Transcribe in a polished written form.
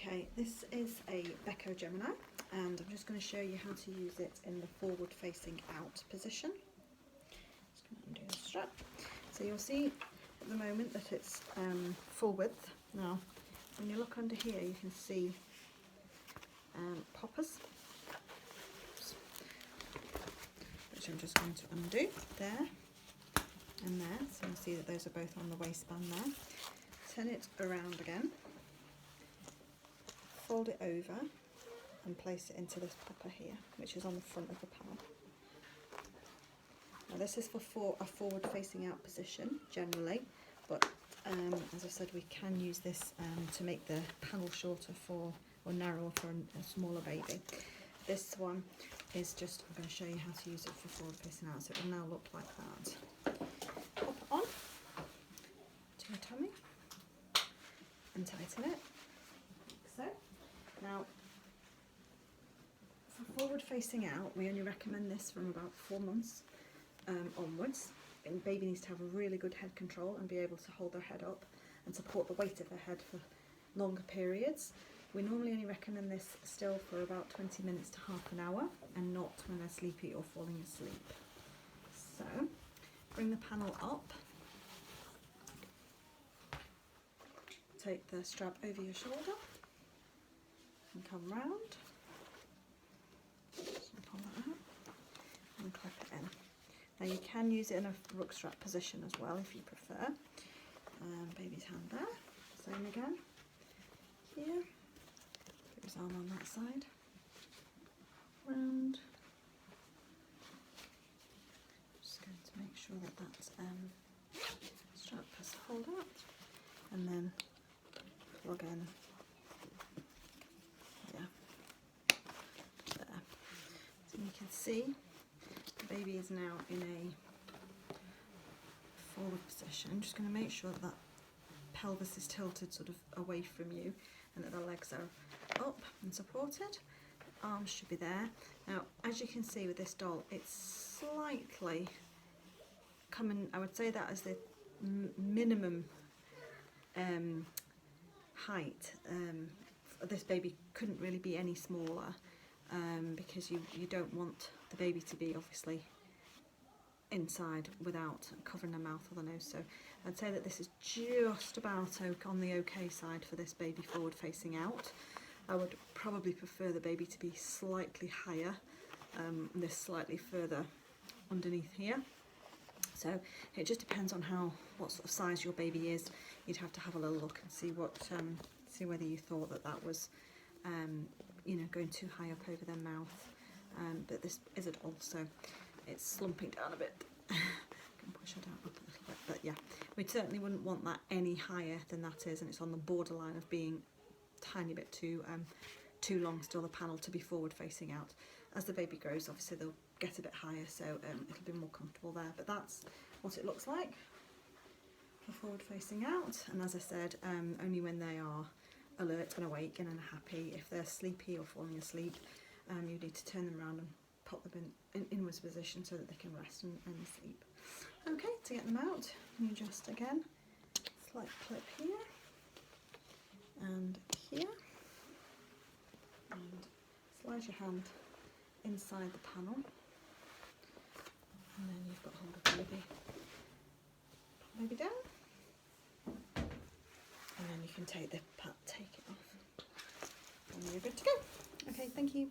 Okay, this is a Beco Gemini, and I'm just going to show you how to use it in the forward facing out position. Just going to undo the strap. So you'll see at the moment that it's full width. Now when you look under here you can see poppers, which I'm just going to undo there and there. So you'll see that those are both on the waistband there. Turn it around again, fold it over and place it into this popper here, which is on the front of the panel. Now this is for a forward facing out position generally, but as I said, we can use this to make the panel shorter or narrower for a smaller baby. This one is just, I'm going to show you how to use it for forward facing out, so it will now look like that. Pop it on to your tummy and tighten it, like so. Now, for forward facing out, we only recommend this from about 4 months onwards. And baby needs to have a really good head control and be able to hold their head up and support the weight of their head for longer periods. We normally only recommend this still for about 20 minutes to half an hour, and not when they're sleepy or falling asleep. So, bring the panel up, take the strap over your shoulder and come round, so pull that out and clip it in. Now you can use it in a ruck strap position as well if you prefer. Baby's hand there, same again, here, put his arm on that side, round. Just going to make sure that that's strap is pulled out, and then plug in, yeah, there. So you can see the baby is now in a forward position. I'm just going to make sure that pelvis is tilted sort of away from you and that the legs are up and supported. Arms should be there. Now, as you can see with this doll, it's slightly coming, I would say that as the minimum height. This baby couldn't really be any smaller because you don't want the baby to be obviously inside without covering their mouth or the nose. So I'd say that this is just about on the okay side for this baby forward facing out. I would probably prefer the baby to be slightly higher, this slightly further underneath here. So it just depends on what sort of size your baby is. You'd have to have a little look and see see whether you thought that was you know, going too high up over their mouth. But this isn't also, it's slumping down a bit. I can push it out up a little bit, but yeah, we certainly wouldn't want that any higher than that is, and it's on the borderline of being a tiny bit too long still, the panel to be forward facing out. As the baby grows, obviously they'll get a bit higher, so it'll be more comfortable there, but that's what it looks like for forward facing out. And as I said, only when they are alert and awake and happy. If they're sleepy or falling asleep, you need to turn them around and pop them in inwards position so that they can rest and sleep. Okay, to get them out, you just again slight clip here and here, and slide your hand inside the panel, and then you've got hold of the baby. Put baby down, and then you can take it off, and you're good to go. Okay, thank you.